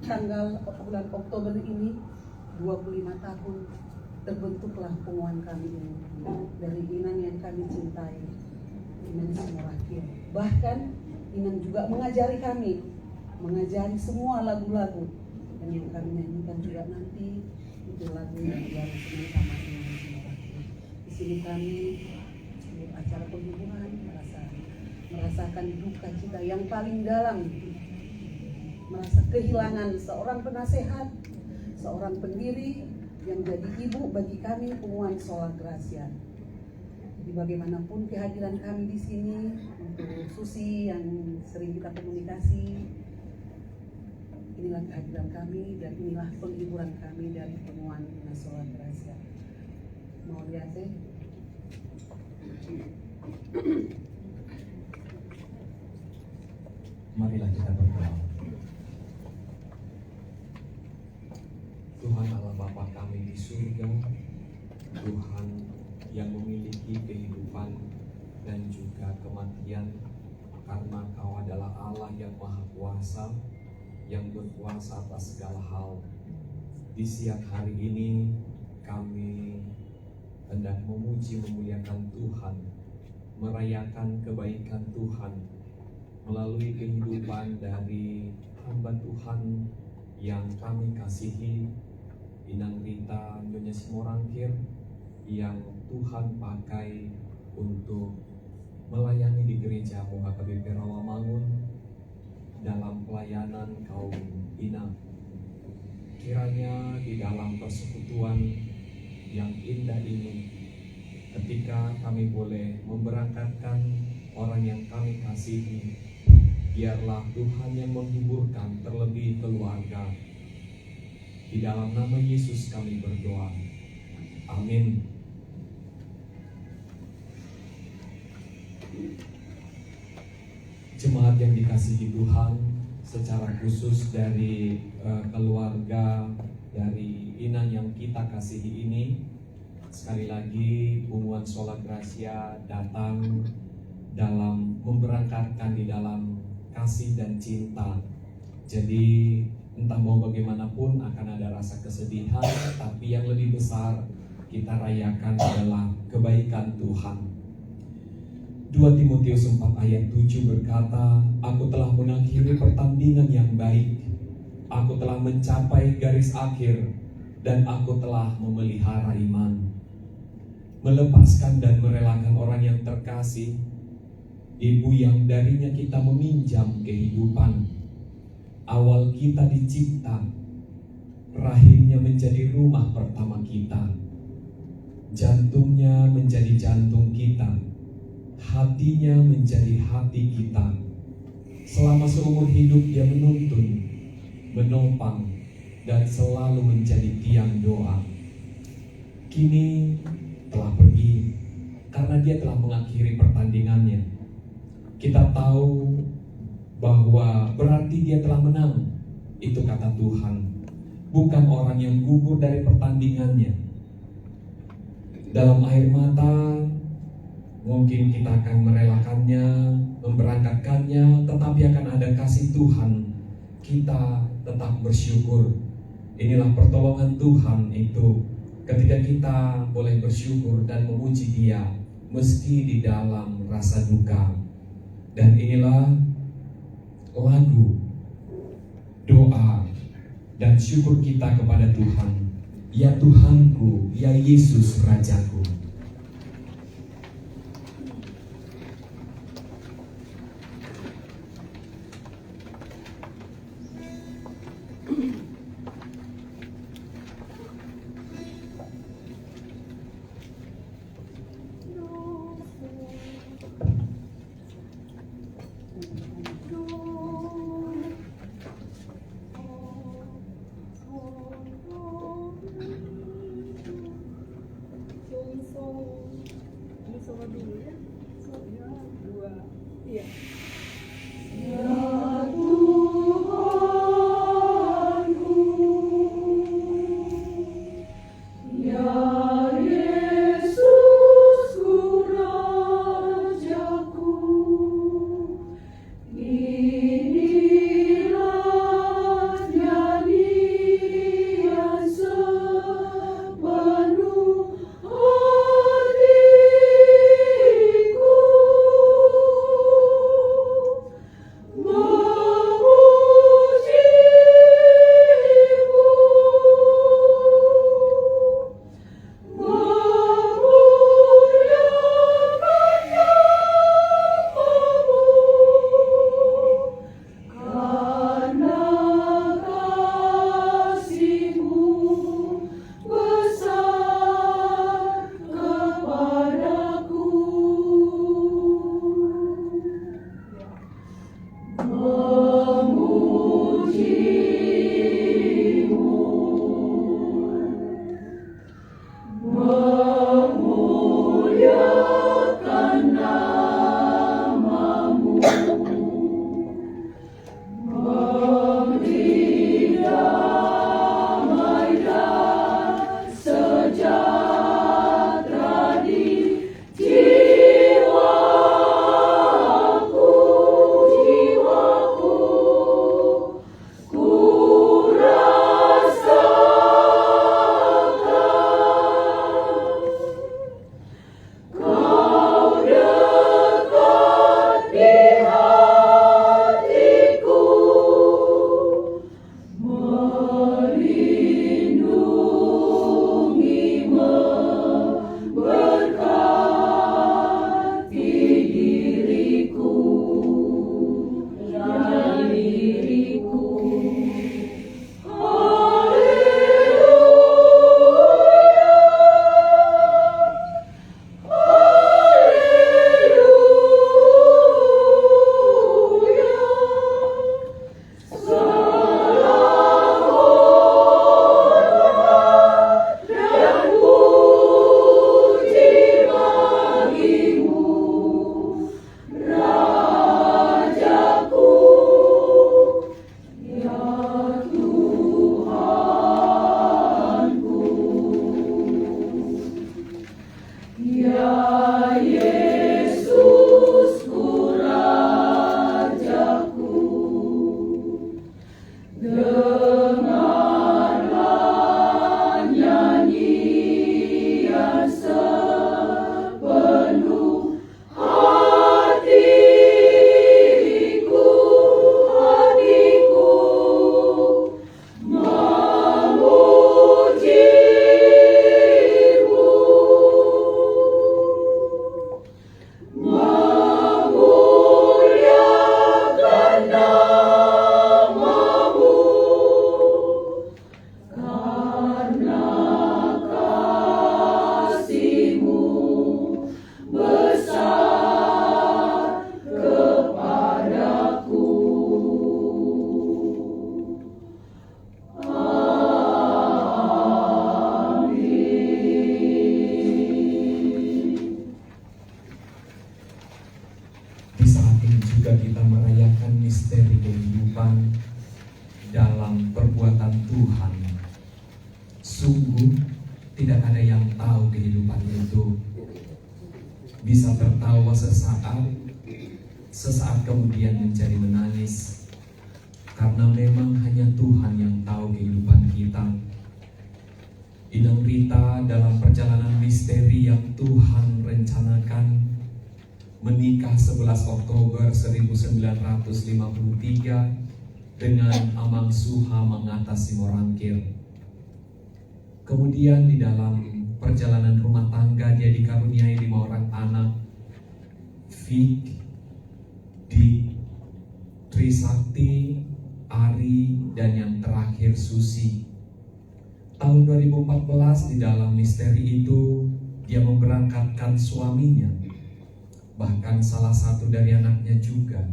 tanggal bulan Oktober ini 25 tahun terbentuklah penguan kami ini dari Inang yang kami cintai, Inang Simorakir. Bahkan Inang juga mengajari kami, mengajari semua lagu-lagu dan yang kami nyanyikan juga nanti itu lagu yang baru sama Inang Simorakir. Di sini kami acara penghiburan merasakan duka cita yang paling dalam, merasa kehilangan seorang penasehat, seorang pendiri yang jadi ibu bagi kami penguan Sola Gracia. Jadi bagaimanapun kehadiran kami di sini untuk Susi yang sering kita komunikasi, inilah kehadiran kami dan inilah penghiburan kami dari penguan Sola Gracia. Mau lihat deh. Marilah kita berdoa. Tuhan Allah Bapa kami di surga, Tuhan yang memiliki kehidupan dan juga kematian, karena Kau adalah Allah yang Maha Kuasa, yang berkuasa atas segala hal. Di siang hari ini kami hendak memuji memuliakan Tuhan, merayakan kebaikan Tuhan melalui kehidupan dari hamba Tuhan yang kami kasihi, Inang Rita Nyonya Simorakir, yang Tuhan pakai untuk melayani di gereja-Mu HKBP Rawamangun dalam pelayanan kaum Inang. Kiranya di dalam persekutuan yang indah ini, ketika kami boleh memberangkatkan orang yang kami kasihi, biarlah Tuhan yang menghiburkan terlebih keluarga. Di dalam nama Yesus kami berdoa. Amin. Jemaat yang dikasihi Tuhan, secara khusus dari keluarga dari Inang yang kita kasihi ini, sekali lagi Penguan Sola Gracia datang dalam memberangkatkan di dalam kasih dan cinta. Jadi entah mau bagaimanapun akan ada rasa kesedihan, tapi yang lebih besar kita rayakan adalah kebaikan Tuhan. 2 Timotius 4 ayat 7 berkata, Aku telah mengakhiri pertandingan yang baik, aku telah mencapai garis akhir, dan aku telah memelihara iman. Melepaskan dan merelakan orang yang terkasih, ibu yang darinya kita meminjam kehidupan. Awal kita dicipta, rahimnya menjadi rumah pertama kita, jantungnya menjadi jantung kita, hatinya menjadi hati kita. Selama seumur hidup dia menuntun, menopang, dan selalu menjadi tiang doa. Kini telah pergi karena dia telah mengakhiri pertandingannya. Kita tahu bahwa berarti dia telah menang. Itu kata Tuhan, bukan orang yang gugur dari pertandingannya. Dalam air mata mungkin kita akan merelakannya, memberangkatkannya, tetapi akan ada kasih Tuhan. Kita tetap bersyukur. Inilah pertolongan Tuhan itu, ketika kita boleh bersyukur dan memuji Dia meski di dalam rasa duka. Dan inilah lagu, doa, dan syukur kita kepada Tuhan. Ya Tuhanku, ya Yesus Rajaku. So Di saat ini juga kita merayakan misteri kehidupan dalam perbuatan Tuhan. Sungguh tidak ada yang tahu kehidupan itu. Bisa tertawa sesaat kemudian menjadi menangis. Karena memang hanya Tuhan yang tahu kehidupan kita. Inang Rita dalam perjalanan misteri yang Tuhan rencanakan menikah 11 Oktober 1953 dengan Amang Suha Mangatasi Morangkir. Kemudian di dalam perjalanan rumah tangga dia dikaruniai 5 orang anak, Fik, Dik, Trisakti, Ari, dan yang terakhir Susi. Tahun 2014 di dalam misteri itu dia memberangkatkan suaminya, bahkan salah satu dari anaknya juga.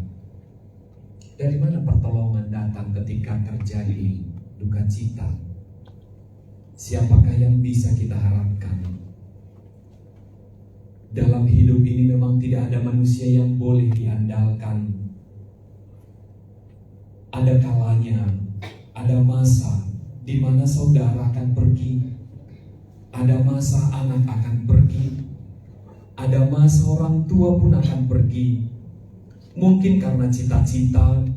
Dari mana pertolongan datang ketika terjadi duka cita? Siapakah yang bisa kita harapkan? Dalam hidup ini memang tidak ada manusia yang boleh diandalkan. Ada kalanya, ada masa di mana saudara akan pergi, ada masa anak akan pergi, ada masa orang tua pun akan pergi. Mungkin karena cita-cita,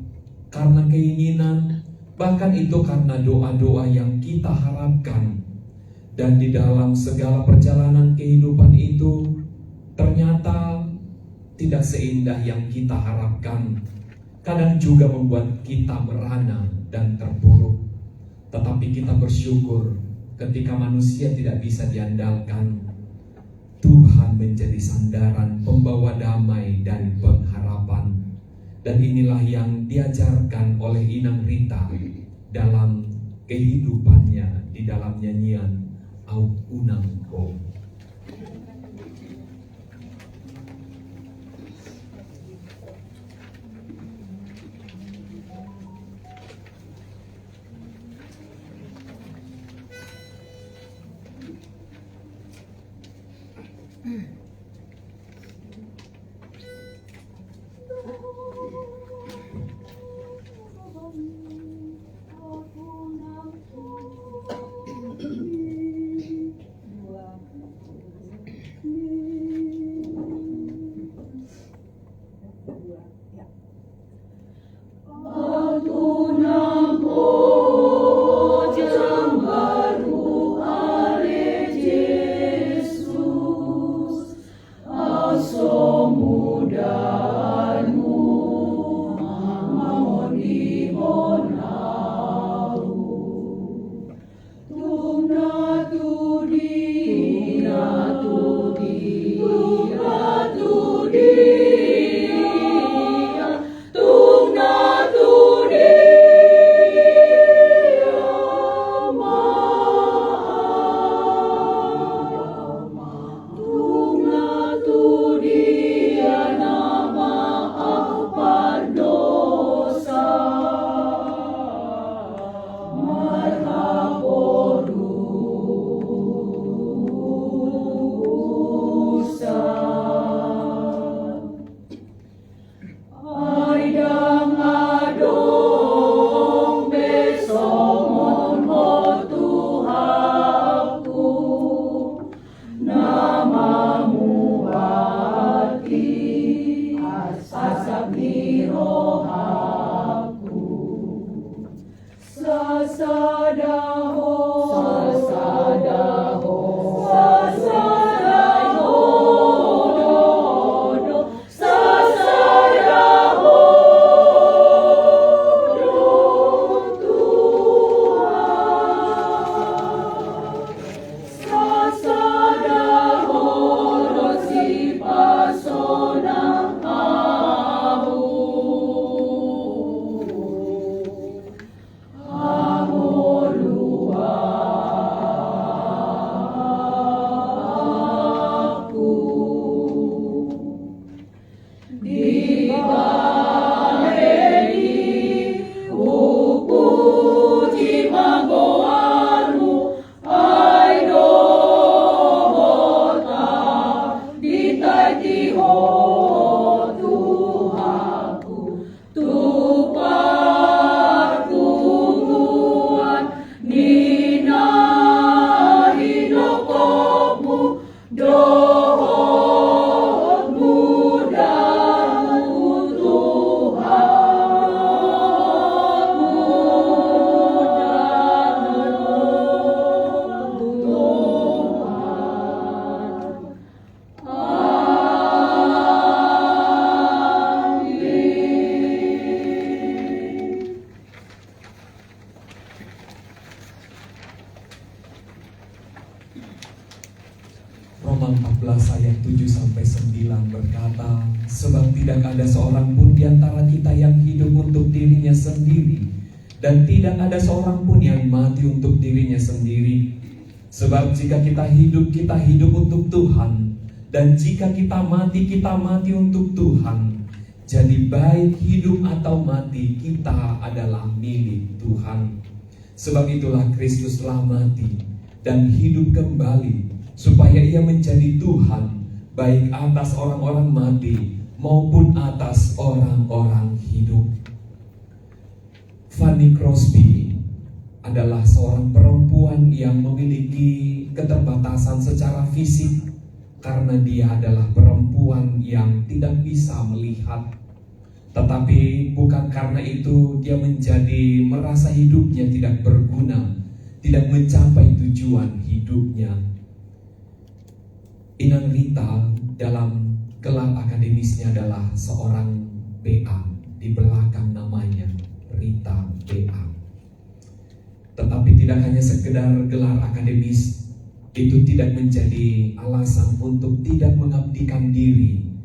karena keinginan, bahkan itu karena doa-doa yang kita harapkan. Dan di dalam segala perjalanan kehidupan itu, ternyata tidak seindah yang kita harapkan. Kadang juga membuat kita merana dan terpuruk. Tetapi kita bersyukur ketika manusia tidak bisa diandalkan, Tuhan menjadi sandaran pembawa damai dan pengharapan. Dan inilah yang diajarkan oleh Inang Rita dalam kehidupannya di dalam nyanyian Au Unang Ko. Roma 14 ayat 7-9 berkata, sebab tidak ada seorang pun di antara kita yang hidup untuk dirinya sendiri, dan tidak ada seorang pun yang mati untuk dirinya sendiri. Sebab jika kita hidup untuk Tuhan, dan jika kita mati untuk Tuhan. Jadi baik hidup atau mati, kita adalah milik Tuhan. Sebab itulah Kristus telah mati dan hidup kembali, supaya ia menjadi Tuhan, baik atas orang-orang mati maupun atas orang-orang hidup. Fanny Crosby adalah seorang perempuan yang memiliki keterbatasan secara fisik, karena dia adalah perempuan yang tidak bisa melihat. Tetapi bukan karena itu dia merasa hidupnya tidak berguna, tidak mencapai tujuan hidupnya. Inang Rita dalam gelar akademisnya adalah seorang BA, di belakang namanya Rita BA. Tetapi tidak hanya sekedar gelar akademis, itu tidak menjadi alasan untuk tidak mengabdikan diri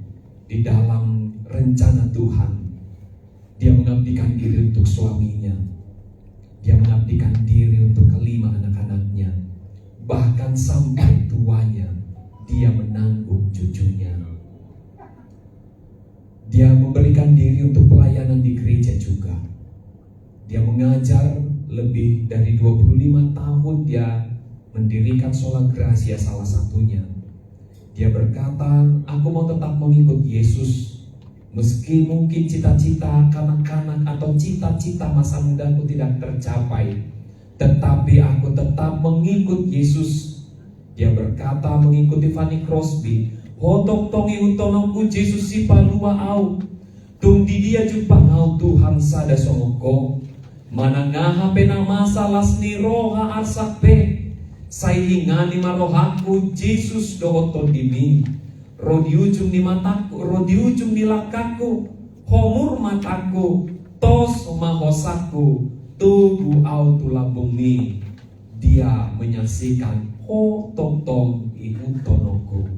di dalam rencana Tuhan. Dia mengabdikan diri untuk suaminya, dia mengabdikan diri untuk kelima anak-anaknya, bahkan sampai tuanya dia menanggung cucunya. Dia memberikan diri untuk pelayanan di gereja juga. Dia mengajar lebih dari 25 tahun. Dia mendirikan Sola Gracia salah satunya. Dia berkata, aku mau tetap mengikut Yesus, meski mungkin cita-cita kanak-kanak atau cita-cita masa mudaku tidak tercapai, tetapi aku tetap mengikut Yesus. Dia berkata mengikuti Fanny Crosby, hotok tongi utonoku Yesus si palua au, tung di dia jumpa ngau Tuhan sada songoko, manangaha pena masalas ni roha arsak pe, sailingani marohaku Yesus dohoto dimi, rodi ujung di mataku, rodi ujung di lakaku, homur mataku, tos mahosaku, tugu au tulabungi. Dia menyaksikan ho tong tong ibu tonoku.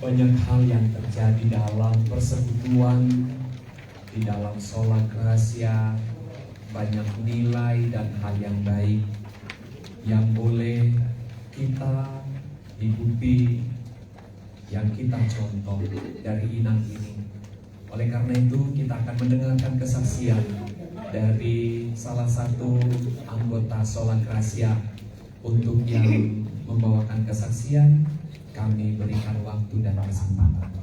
banyak hal yang terjadi dalam persekutuan, di dalam sholat rahasia, banyak nilai dan hal yang baik yang boleh kita ikuti, yang kita contoh dari inang ini. Oleh karena itu kita akan mendengarkan kesaksian dari salah satu anggota sholat rahasia. Untuk yang membawakan kesaksian, kami berikan waktu dan kesempatan.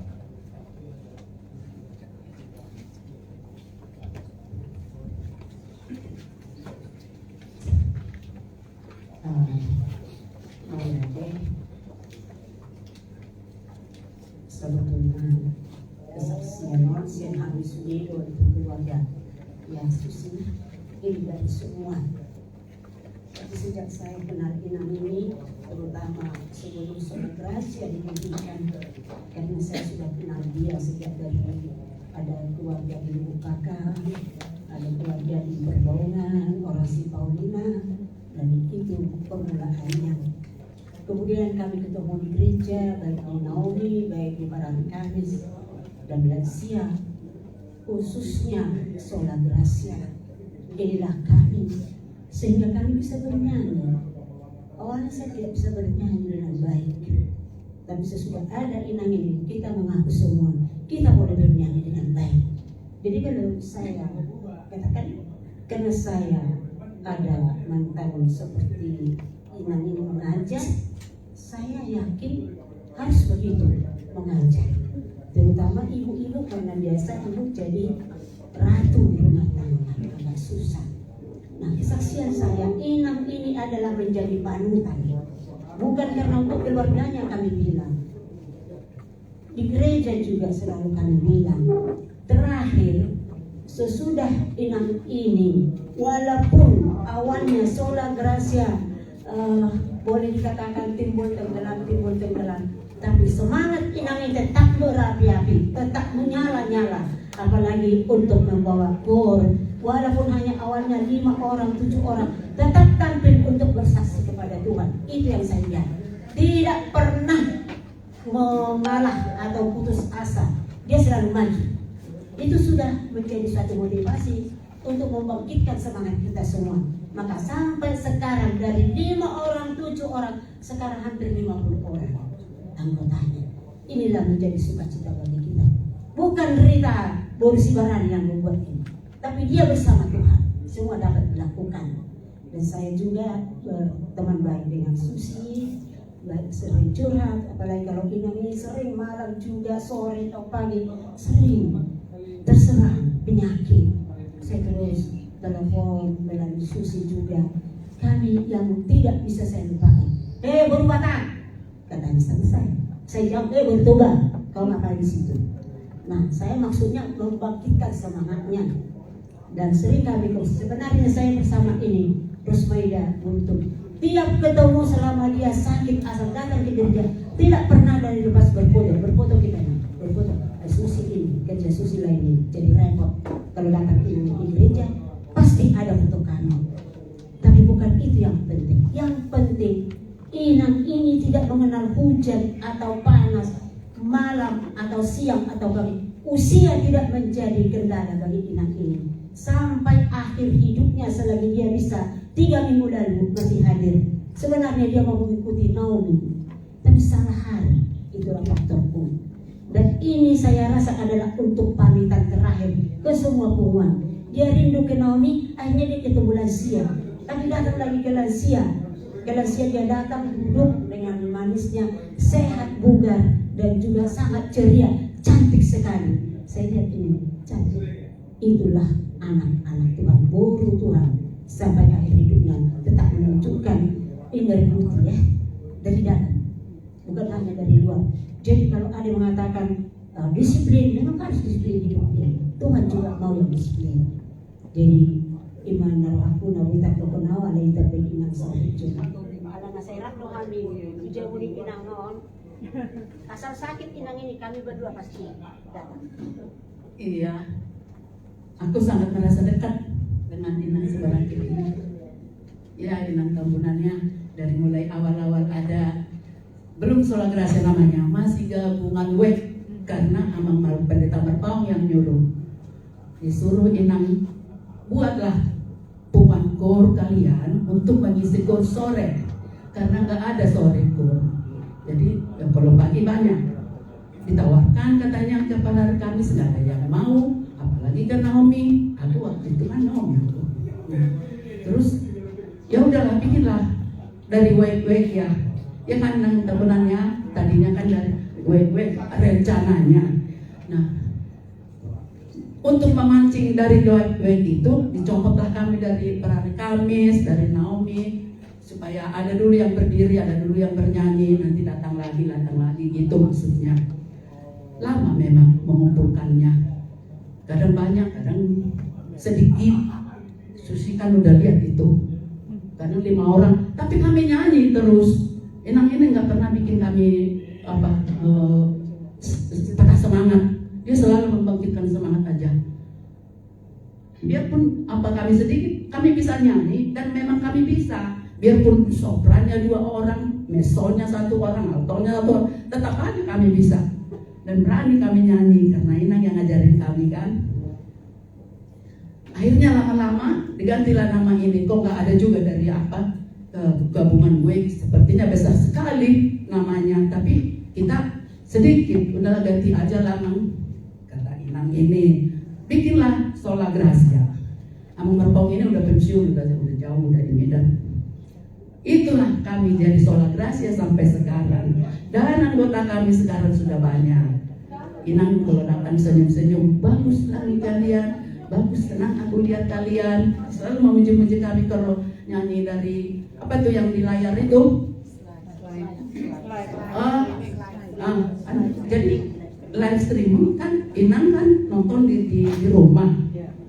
Sebetulnya kesaksian yang habis itu keluarga yang susah ini dari semua. Tapi sejak saya kenal inang ini, terutama sebelum sholat rahasia dihentikan, karena saya sudah kenal dia sejak dari ada keluarga di Bukaka, ada keluarga di Perbaungan, Orasi Paulina, dan itu permulaannya. Kemudian kami ketemu di gereja, baik di Naomi, baik di Parang Kamis, dan lansia, khususnya sholat rahasia. Inilah kami, sehingga kami bisa bernyanyi. Awalnya saya tidak bisa bernyanyi dengan baik, tapi sesudah ada inang ini, kita mengaku semua, kita boleh bernyanyi dengan baik. Jadi kalau saya katakan, karena saya ada mantan seperti inang ini mengajar, saya yakin harus begitu mengajar. Terutama ibu-ibu, karena biasa ibu jadi ratu di rumah tangga, agak susah. Nah, kesaksian saya, inang ini adalah menjadi panutan. Bukan karena untuk keluarganya kami bilang. Di gereja juga selalu kami bilang. Terakhir, sesudah inang ini, walaupun awalnya sholat rahasia boleh dikatakan timbul tenggelam, tapi semangat inang ini tetap berapi-api, tetap menyala-nyala, apalagi untuk membawa kor. Walaupun hanya awalnya 5 orang, 7 orang, tetap tampil untuk bersaksi kepada Tuhan. Itu yang saya lihat. Tidak pernah mengalah atau putus asa. Dia selalu maju. Itu sudah menjadi suatu motivasi untuk membangkitkan semangat kita semua. Maka sampai sekarang dari 5 orang, 7 orang, sekarang hampir 50 orang anggotanya. Inilah menjadi sukacita bagi kita. Bukan Rita Borisibaran yang membuat ini, tapi dia bersama Tuhan. Semua dapat dilakukan. Dan saya juga berteman baik dengan Susi, baik sering curhat, apalagi kalau ini sering malam juga, sore atau pagi, sering terserang penyakit. Saya terus telepon melalui Susi juga. Kami yang tidak bisa saya lupakan. Berubatan, katanya sama saya. Saya jawab, bertobat. Kau ngapain di situ? Nah, saya maksudnya membangkitkan semangatnya. Dan sering kami sebenarnya saya bersama ini Rosmaida untuk tiap ketemu selama dia sakit asal datang ke gereja, tidak pernah dari lepas berfoto kita nih, berfoto. Susi ini kerja Susi lainnya jadi repot. Kalau datang ini di gereja pasti ada foto kami. Tapi bukan itu yang penting. Yang penting inang ini tidak mengenal hujan atau panas, malam atau siang atau pagi. Usia tidak menjadi kendala bagi inang ini. Sampai akhir hidupnya selagi dia bisa, 3 minggu lalu masih hadir. Sebenarnya dia mau mengikuti Naomi, tapi salah hari. Itulah faktorku. Dan ini saya rasa adalah untuk pamitan terakhir ke semua pengumuman. Dia rindu ke Naomi, akhirnya dia ketemu lansia. Tapi datang lagi ke lansia. Ke lansia dia datang duduk dengan manisnya, sehat, bugar, dan juga sangat ceria, cantik sekali. Saya lihat ini, cantik. Itulah anak-anak Tuhan, boru Tuhan, sampai akhir hidupnya tetap menunjukkan ini dari bukti ya, dari dalam, bukan hanya dari luar. Jadi kalau ada yang mengatakan disiplin, memang harus disiplin hidupnya. Tuhan juga mau yang disiplin. Jadi iman aku nawita kokonawa ala ita inang sa ujung. Ala nasairat no kami tujuh murid inang noon. Asal sakit inang ini kami berdua pasti datang. Iya. Aku sangat merasa dekat dengan inang sebarang ini. Ya, inang tambunannya dari mulai awal-awal ada belum Sola Gracia namanya, masih gabungan WEG, karena Amang Pendeta Merpaung yang nyuruh, disuruh Inang buatlah punguan kor kalian untuk mengisi kor sore, karena nggak ada sore kor. Jadi ya kalau pagi banyak ditawarkan, katanya kepala Kamis nggak ada yang mau, apalagi kan Naomi, aku waktu itu kan Naomi aku. Terus ya udahlah, bikinlah dari WEG ya kan, yang temenannya tadinya kan dari WEG rencananya. Nah, untuk memancing dari WEG itu dicopotlah kami dari perari Kamis, dari Naomi, supaya ada dulu yang berdiri, ada dulu yang bernyanyi, nanti datang lagi gitu maksudnya. Lama memang mengumpulkannya, kadang banyak, kadang sedikit. Susi kan udah lihat itu, kadang 5 orang, tapi kami nyanyi terus. Inang ini nggak pernah bikin kami patah semangat. Dia selalu membangkitkan semangat aja. Biarpun apa kami sedikit, kami bisa nyanyi, dan memang kami bisa. Biarpun soprannya 2 orang, mesonya 1 orang, altonya 1 orang, tetap aja kami bisa. Dan berani kami nyanyi karena Inang yang ngajarin kami kan. Akhirnya lama-lama digantilah nama ini. Kok nggak ada juga dari gabungan WEG, sepertinya besar sekali namanya, tapi kita sedikit, udahlah ganti aja lah Mang, kata Inang ini, bikinlah Sola Gracia. Amang Merpaung ini udah pensiun, udah jauh dari Medan. Itulah kami jadi Sola Gracia sampai sekarang, dan anggota kami sekarang sudah banyak. Inang kalau datang senyum-senyum, bagus lagi kalian, bagus, tenang aku lihat kalian, selalu memuji-muji kami kalau nyanyi dari apa tuh yang di layar itu. Jadi live streaming kan, Inang kan nonton di rumah,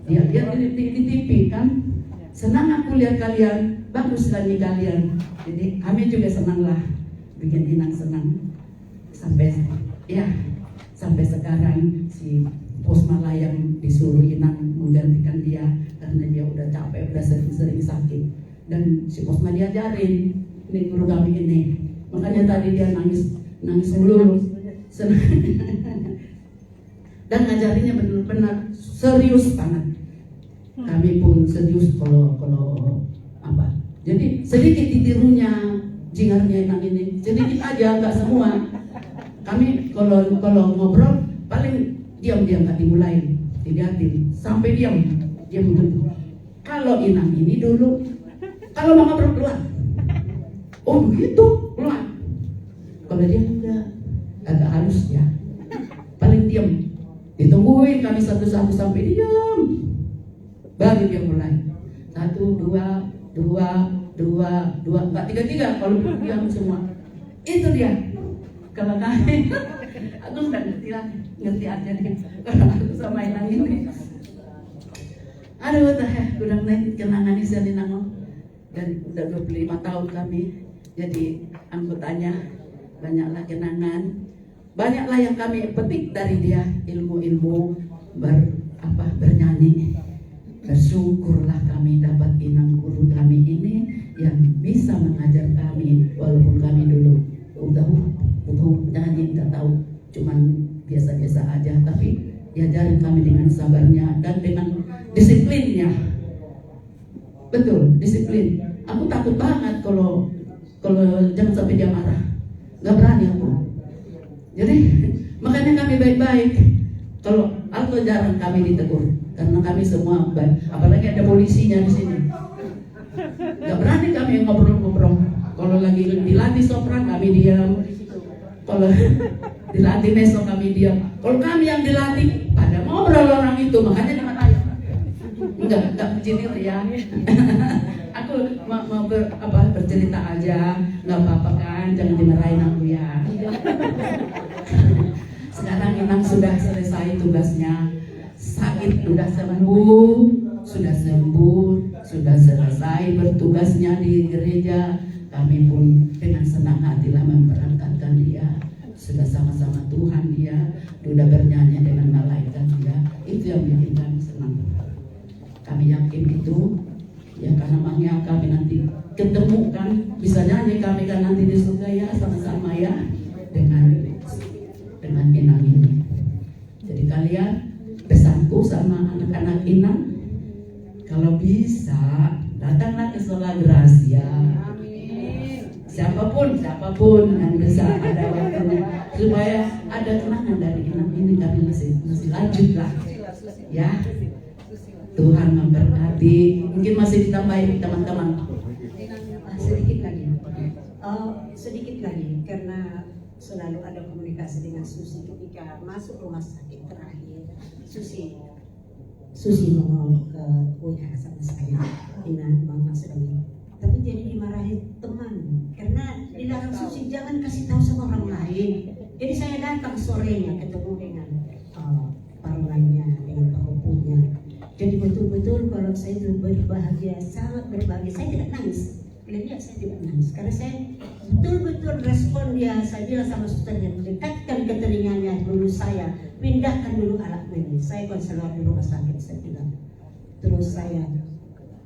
dia lihat di TV kan, senang aku lihat kalian, bagus lagi kalian. Jadi kami juga senang lah, bikin Inang senang. Sampai sekarang si Posmala yang disuruh Inang menggantikan dia karena dia udah capek, udah sering sakit. Dan si Posma diajarin, ini guru kami ini, makanya tadi dia nangis melulu, dan ngajarinnya benar-benar serius banget. Kami pun serius kalau apa. Jadi sedikit ditirunya jingarnya Inang ini, sedikit aja, nggak semua. Kami kalau ngobrol paling diam nggak dimulai, dilihatin sampai diam begitu. Kalau Inang ini dulu, kalau mau ngobrol keluar, oh begitu keluar. Kalau dia enggak, agak halus ya, paling diam. Ditungguin kami satu-satu sampai diam, baru dia mulai. 1, 2, 2, enggak 3, kalau diam semua. Itu dia. Kalau kami, aku nggak ngerti aja deh. Kalau aku sama Inang ini, aduh, udah naik kenangan ini Inang. Dan udah 25 tahun kami jadi anggotanya, banyaklah kenangan, banyaklah yang kami petik dari dia, ilmu-ilmu bernyanyi. Bersyukurlah kami dapat Inang guru kami ini yang bisa mengajar kami, walaupun kami dulu udah nyanyi nggak tahu, cuman biasa-biasa aja, tapi diajarin kami dengan sabarnya dan dengan disiplinnya. Betul, disiplin. Aku takut banget kalau jangan sampai dia marah, nggak berani aku. Jadi makanya kami baik-baik. Kalau Alto jarang kami ditegur, karena kami semua baik. Apalagi ada polisinya di sini, nggak berani kami ngobrol-ngobrol. Kalau lagi dilatih sopran kami diam, kalau dilatih meso kami diam. Kalau kami yang dilatih pada ngobrol orang itu, makanya jangan tanya. Enggak begini ya. Aku mau bercerita aja, nggak apa-apa kan, jangan dimarahin aku ya. Sekarang Inang sudah selesai tugasnya, sakit sudah sembuh, sudah selesai bertugasnya di gereja. Kami pun dengan senang hatilah memberangkatkan dia. Sudah sama-sama Tuhan dia, sudah bernyanyi dengan malaikat dia. Itu yang bikin kami senang. Kami yakin itu, ya karena maknya kami nanti ketemu kan, bisa nyanyi kami kan nanti di surga ya sama-sama ya. saya dengan Inang ini. Jadi kalian, pesanku sama anak-anak Inang, kalau bisa datanglah ke Sola Gracia. Siapapun yang bisa ada waktunya, supaya ada kenangan dari Inang ini, kami masih lanjut lah. Ya, Tuhan memberkati. Mungkin masih ditambahin teman-teman. Sedikit lagi karena selalu ada komunikasi dengan Susi ketika masuk rumah sakit terakhir. Susi mau ke WA sama saya, Mama sedang, tapi jadi dimarahin teman karena dilarang Susi jangan kasih tahu sama orang lain. Jadi saya datang sorenya ketemu dengan parulannya, dengan penghubungnya. Jadi betul-betul kalau saya itu berbahagia, sangat berbahagia. Saya tidak nangis. Kalian lihat saya tidak nangis karena saya betul-betul respon dia. Saya bilang sama susternya, dekatkan ke telinganya dulu saya, pindahkan dulu alat ini. Saya konselor di rumah sakit, saya bilang. Terus saya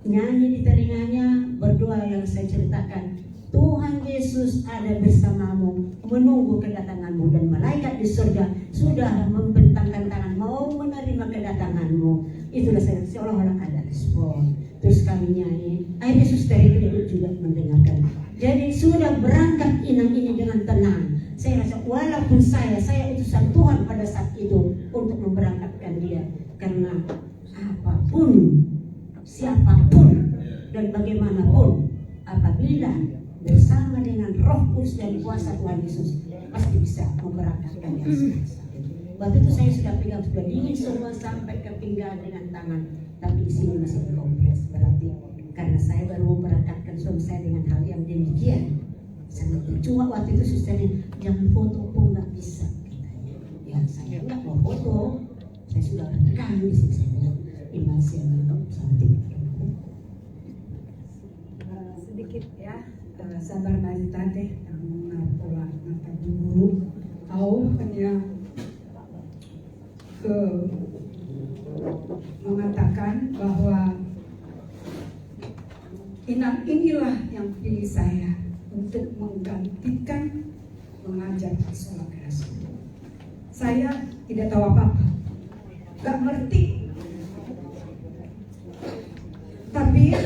nyanyi di telinganya, berdoa yang saya ceritakan. Tuhan Yesus ada bersamamu, menunggu kedatanganmu, dan malaikat di surga sudah membentangkan tangan mau menerima kedatanganmu. Itulah saya, seolah-olah ada respon. Terus kami nyanyi, akhirnya suster itu juga mendengarkan. Jadi sudah berangkat Inang ini dengan tenang. Saya rasa walaupun saya utusan Tuhan pada saat itu untuk memberangkatkan dia, karena apapun, siapapun dan bagaimanapun, apabila bersama dengan Roh Kudus dan kuasa Tuhan Yesus pasti bisa memberangkatkan yang sakit. Waktu itu saya sudah pegang, sudah dingin semua sampai ke pinggang dengan tangan, tapi di sini masih dikompres. Berarti karena saya baru memberangkatkan suami saya dengan hal yang demikian, sangat cuma waktu itu susternya jangan foto pun nggak bisa. Ya saya nggak mau foto, saya sudah rekam di sini. Saya bilang cantik. Sedikit ya, sabar dari tante yang pola mata guru, tahu hanya mengatakan bahwa Inang inilah yang pilih saya untuk menggantikan mengajar di Sola Gracia. Saya tidak tahu apa-apa, gak ngerti, tapi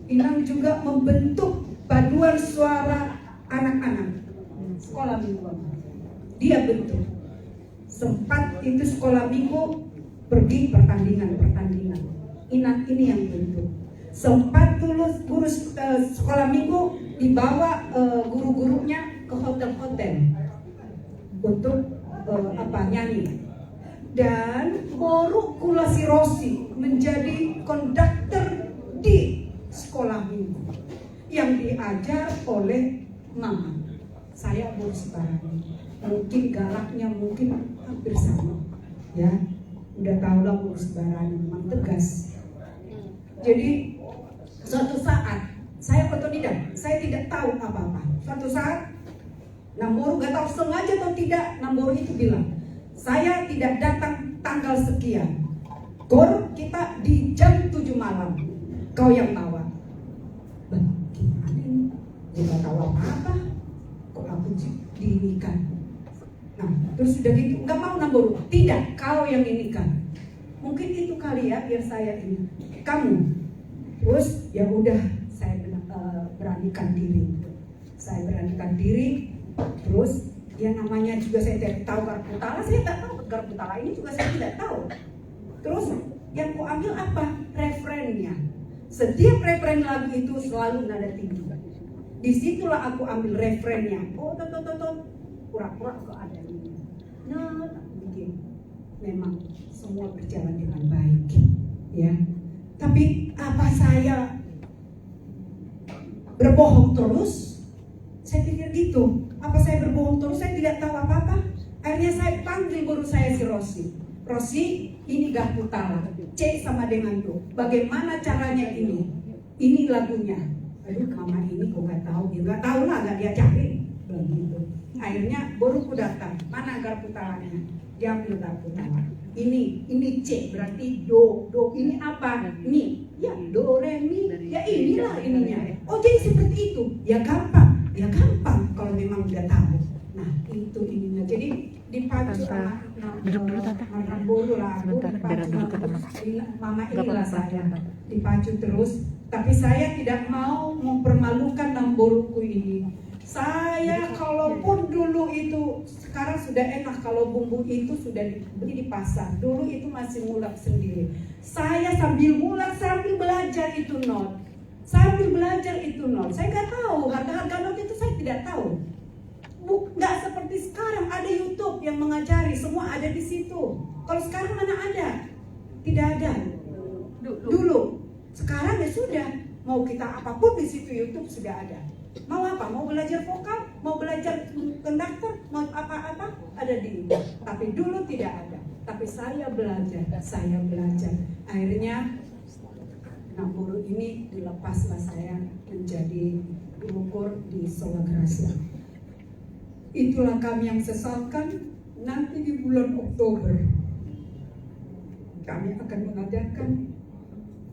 Inang juga membentuk paduan suara anak-anak sekolah mingguan. Dia bentuk. Sempat itu sekolah minggu pergi pertandingan. Inang ini yang bentuk. Sempat lulus guru sekolah minggu dibawa guru-gurunya ke hotel-hotel untuk nyanyi. Dan baru Kula si Rosi menjadi konduktor di sekolah minggu yang diajar oleh Mama. Saya baru sebarang. Mungkin galaknya mungkin hampir sama, ya. Udah tahu lah urus barang memang tegas. Jadi suatu saat saya otodidak, saya tidak tahu apa-apa. Suatu saat Namboru gak tahu sengaja atau tidak, Namboru itu bilang, saya tidak datang tanggal sekian. Gor kita di jam 7 malam. Kau yang bawa. Gimana ini? Dia gak tahu apa-apa. Kok aku diinikan? Nah, terus sudah gitu, nggak mau Namboru. Tidak, kau yang inikan. Mungkin itu kali ya, biar saya ini. Kamu. Terus ya udah, saya beranikan diri. Saya beranikan diri. Terus yang namanya juga saya tidak tahu Garputala, saya tidak tahu Garputala ini juga saya tidak tahu. Terus yang ku ambil apa? Referennya. Setiap referen lagu itu selalu nada tinggi. Disitulah aku ambil referennya. Oh, pura-pura kok ada ini. Nah, begini. Memang semua berjalan dengan baik, ya. Tapi apa saya berbohong terus? Saya pikir gitu. Apa saya berbohong terus? Saya tidak tahu apa-apa. Akhirnya saya panggil guru saya si Rosi. Rosi, ini Garputala. C sama dengan Do. Bagaimana caranya ini? Ini lagunya. Aduh, Mama ini kok nggak tahu. Dia nggak tahu lah, nggak diajarin. Begitu. Akhirnya baru ku datang. Mana Garputalanya? Diambil Garputala. Ini C berarti do. Ini apa? Ini. Ya do re mi. Ya inilah ininya. Oh jadi seperti itu. Ya gampang. Kalau memang udah tahu. Nah itu ininya. Jadi dipacu sama Duduk dulu, Tante. Namburu lah aku Bentar, biar dipacu duduk ke sama teman. mama Gak inilah apa-apa, saya Tante. dipacu terus. Tapi saya tidak mau mempermalukan Namburuku ini. Saya kalaupun dulu itu, sekarang sudah enak kalau bumbu itu sudah dibeli di pasar. Dulu itu masih ngulek sendiri. Saya sambil ngulek sambil belajar itu not. Sambil belajar itu not. Saya nggak tahu harga-harga not itu, saya tidak tahu. Nggak seperti sekarang ada YouTube yang mengajari, semua ada di situ. Kalau sekarang mana ada? Tidak ada. Dulu. Sekarang ya sudah. Mau kita apapun di situ YouTube sudah ada. Mau apa? Mau belajar vokal, mau belajar konduktor, mau apa-apa ada di itu. Tapi dulu tidak ada. Tapi saya belajar. Akhirnya Namburu ini dilepaslah saya menjadi ukur di Sola Gracia. Itulah kami yang sesalkan. Nanti di bulan Oktober kami akan mengadakan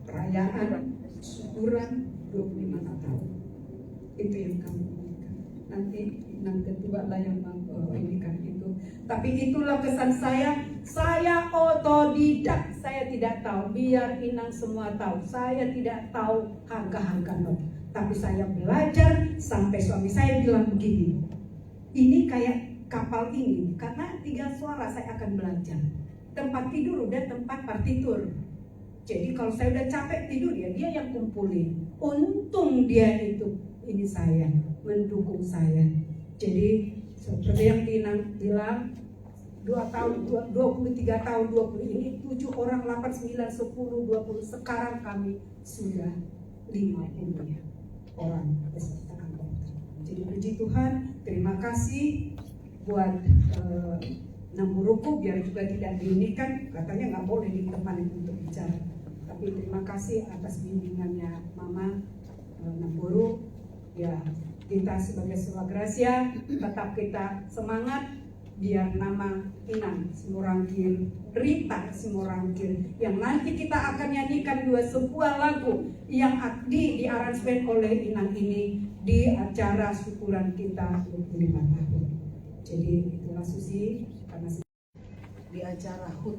perayaan syukuran 25 Natal. Itu yang kami inginkan. Nanti Inang Ketua lah yang menginginkan itu. Tapi itulah kesan saya. Saya otodidak. Saya tidak tahu. Biar Inang semua tahu. Saya tidak tahu harga-harga not. Tapi saya belajar sampai suami saya bilang begini. Ini kayak kapal ini. Karena 3 suara saya akan belajar. Tempat tidur udah tempat partitur. Jadi kalau saya udah capek tidur ya dia yang kumpulin. Untung dia itu ini saya mendukung saya. Jadi seperti yang Tinang bilang 2 tahun, 23 tahun, 20 ini 7 orang, 8, 9, 10, 20. Sekarang kami sudah 50 orang peserta anggota. Jadi puji Tuhan, terima kasih buat Namburuku, biar juga tidak diinikan, katanya nggak boleh di depan untuk bicara. Tapi terima kasih atas bimbingannya Mama Namburu. Ya, kita sebagai Sola Gracia tetap kita semangat biar nama Inang Simorangkir, Rita Simorangkir yang nanti kita akan nyanyikan sebuah lagu yang diaransemen oleh Inang ini di acara syukuran kita 25 tahun. Jadi itulah Susi, karena Di acara HUT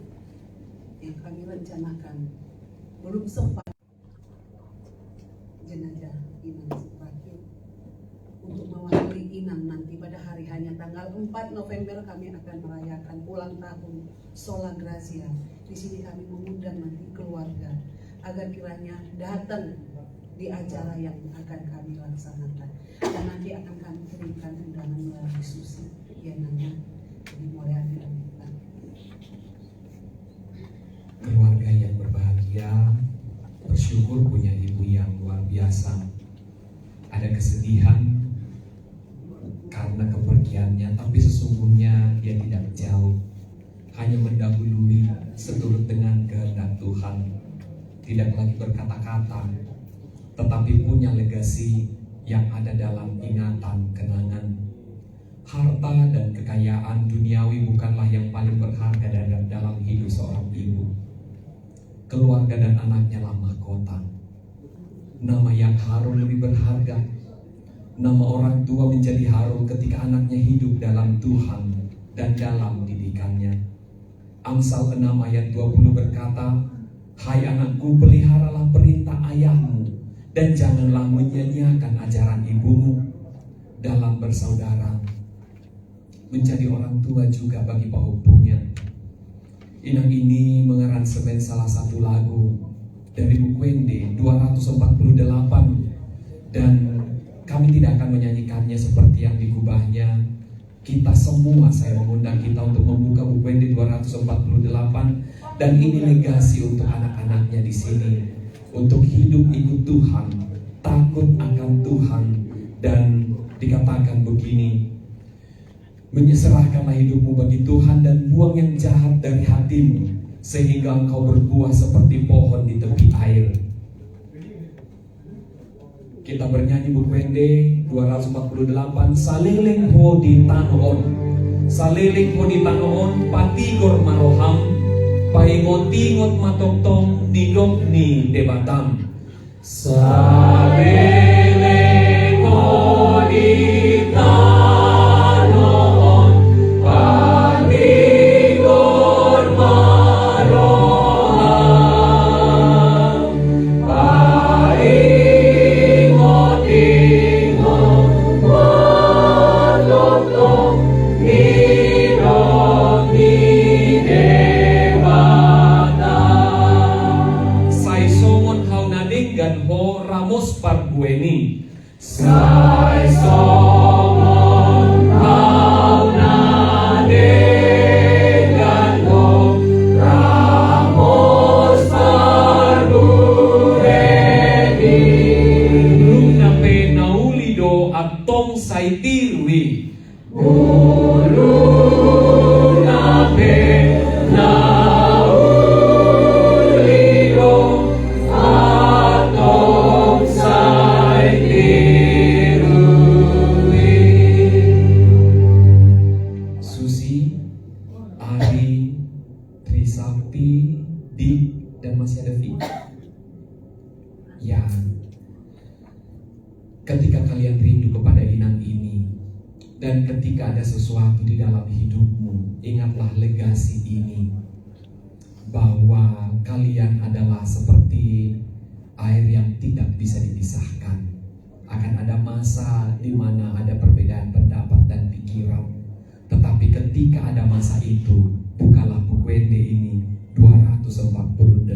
yang kami rencanakan belum sempat jenazah Inang Simorangkir untuk mewakili Inang nanti pada hari hanya tanggal 4 November kami akan merayakan ulang tahun Sola Gracia. Di sini kami mengundang nanti keluarga agar kiranya datang di acara yang akan kami laksanakan. Dan nanti akan kami kirimkan undangan melalui Susi yang nanya di mulai dilanjutkan. Keluarga yang berbahagia, bersyukur punya ibu yang luar biasa. Ada kesedihan karena kepergiannya, tapi sesungguhnya dia tidak jauh, hanya mendahului seturut dengan kehendak Tuhan. Tidak lagi berkata-kata, tetapi punya legasi yang ada dalam ingatan kenangan. Harta dan kekayaan duniawi bukanlah yang paling berharga dalam hidup seorang ibu. Keluarga dan anaknya lah mahkota. Nama yang harum lebih berharga. Nama orang tua menjadi harum ketika anaknya hidup dalam Tuhan dan dalam didikannya. Amsal 6 ayat 20 berkata, "Hai anakku, peliharalah perintah ayahmu dan janganlah menyanyiakan ajaran ibumu." Dalam bersaudara, menjadi orang tua juga bagi paupunya. Inang ini mengaransemen salah satu lagu dari Bukwende 248, dan kami tidak akan menyanyikannya seperti yang digubahnya. Kita semua, saya mengundang kita untuk membuka Bukwende 248, dan ini legasi untuk anak-anaknya di sini untuk hidup ikut Tuhan, takut akan Tuhan, dan dikatakan begini, "Menyerahkanlah hidupmu bagi Tuhan dan buang yang jahat dari hatimu, sehingga engkau berbuah seperti pohon di tepi air." Kita bernyanyi Bukwende 248, "Saliling ho di tanoon, saliling ho di tanoon, patigor maroham, paingot-ingot matoktong nidok ni debatam." Saliling ho di tanoon, Ramos Parbueni. Sai somon hauna dengan ho Ramos Parbueni. Luna pe naulido atong saitirwi. Luna pe ketika kalian rindu kepada inang ini dan ketika ada sesuatu di dalam hidupmu, ingatlah legasi ini bahwa kalian adalah seperti air yang tidak bisa dipisahkan. Akan ada masa di mana ada perbedaan pendapat dan pikiran, tetapi ketika ada masa itu, bukalah Pukwende ini 248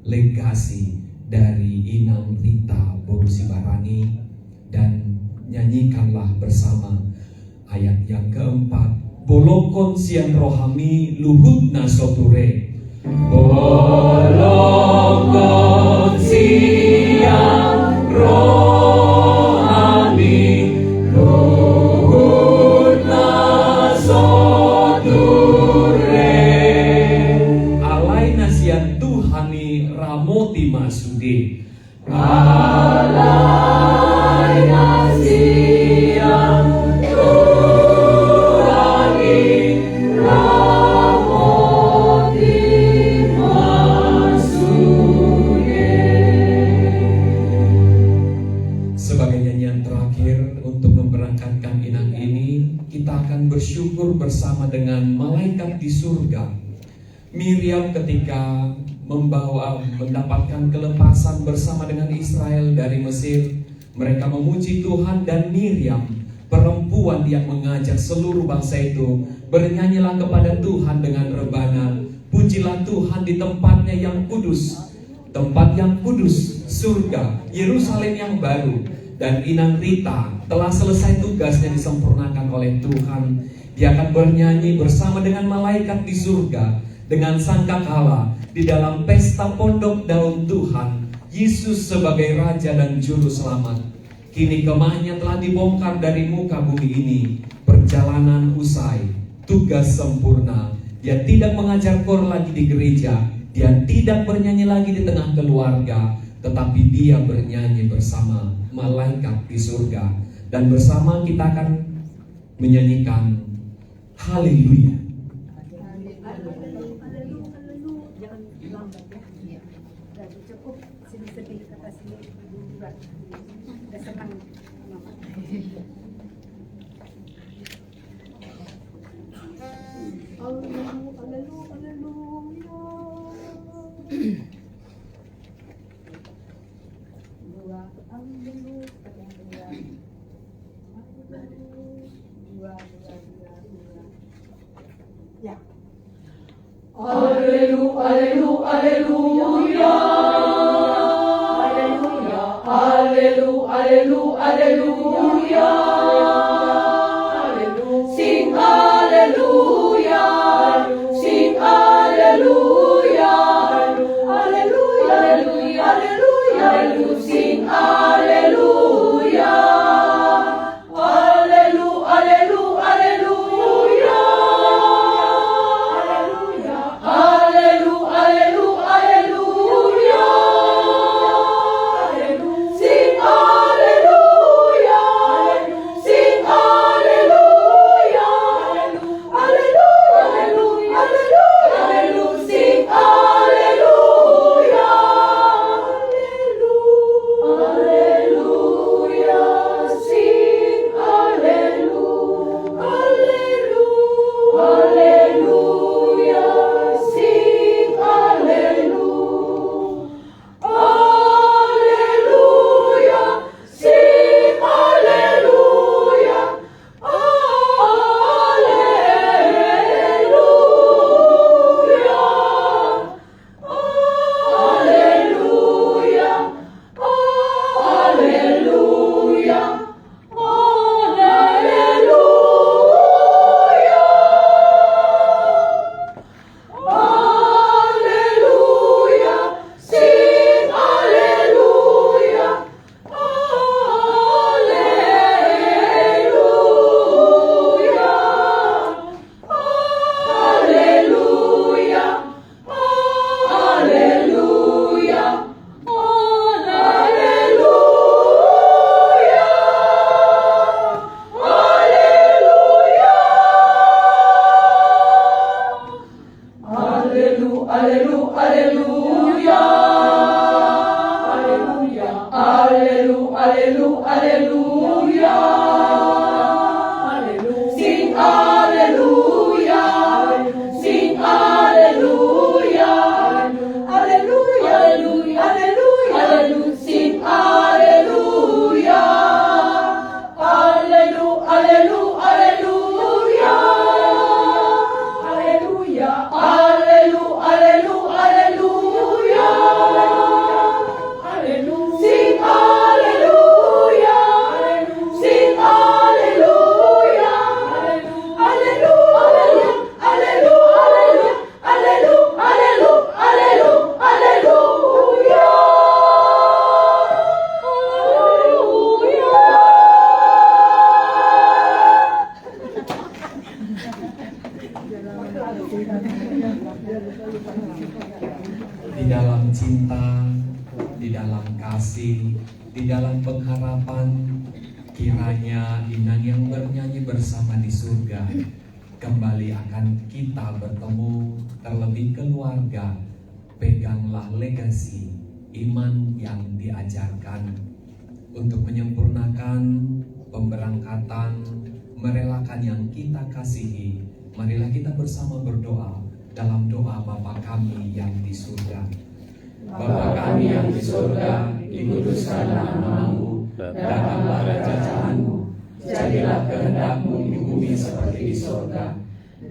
legasi dari Inang Rita Borusibarani dan nyanyikanlah bersama ayat yang keempat. Bolokon siang rohami luhut nasoture. Bolokon siang rohami luhut nasoture. Alai nasian Tuhani ramoti masude. Alai nasian Tuhani ramoti masude. Sebagai nyanyian terakhir untuk memberangkatkan inang ini, kita akan bersyukur bersama dengan malaikat di surga. Miriam ketika mendapatkan kelepasan bersama dengan Israel dari Mesir, mereka memuji Tuhan, dan Miriam, perempuan yang mengajak seluruh bangsa itu, bernyanyilah kepada Tuhan dengan rebana. Pujilah Tuhan di tempatnya yang kudus, tempat yang kudus, surga, Yerusalem yang baru. Dan Inang Rita telah selesai tugasnya disempurnakan oleh Tuhan. Dia akan bernyanyi bersama dengan malaikat di surga, dengan sangkakala di dalam pesta pondok daun Tuhan, Yesus sebagai Raja dan Juru Selamat. Kini kemahnya telah dibongkar dari muka bumi ini. Perjalanan usai, tugas sempurna. Dia tidak mengajar kor lagi di gereja, dia tidak bernyanyi lagi di tengah keluarga, tetapi dia bernyanyi bersama malaikat di surga. Dan bersama kita akan menyanyikan Haleluya. Sing Di dalam cinta, di dalam kasih, di dalam pengharapan, kiranya Inang yang bernyanyi bersama di surga kembali akan kita bertemu, terlebih keluarga. Peganglah legasi iman yang diajarkan untuk menyempurnakan pemberangkatan, merelakan yang kita kasihi. Marilah kita bersama berdoa dalam doa Bapa kami yang di surga. Bapa kami yang di surga, dikuduskanlah namamu, datanglah kerajaanmu, jadilah kehendak-Mu di bumi seperti di surga.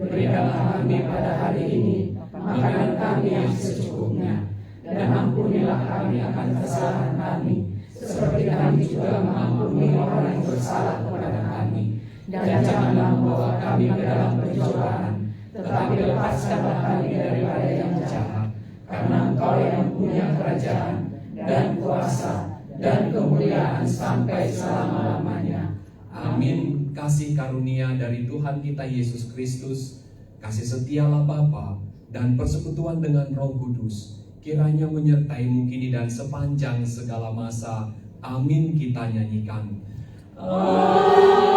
Berikanlah kami pada hari ini makanan kami yang secukupnya, dan ampunilah kami akan kesalahan kami, seperti kami juga mengampuni orang yang bersalah kepada kami. Dan janganlah membawa kami ke dalam pencobaan, tetapi lepaskanlah kami daripada yang jahat. Karena Engkau yang punya kerajaan dan kuasa dan kemuliaan sampai selama-lamanya. Amin. Kasih karunia dari Tuhan kita Yesus Kristus, kasih setialah Bapa, dan persekutuan dengan Roh Kudus kiranya menyertaimu kini dan sepanjang segala masa. Amin. Kita nyanyikan. Amin.